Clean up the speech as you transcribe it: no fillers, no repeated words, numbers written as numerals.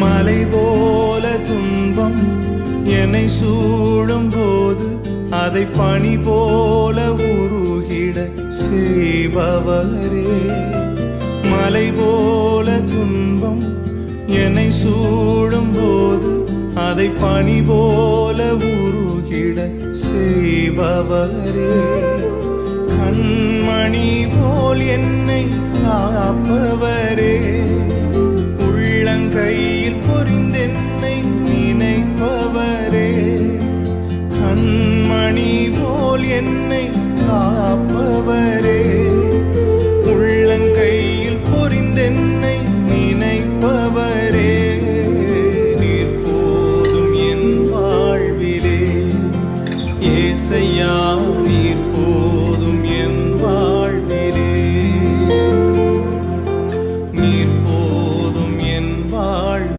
மலை போல துன்பம் என்னை சூடும் போது அதை பனி போல உருகிட செய்பவரே. மலை போல துன்பம் என்னை சூடும் போது அதை பனி போல உருகிட செய்பவரே. கண்மணி போல் என்னை காப்பவரே.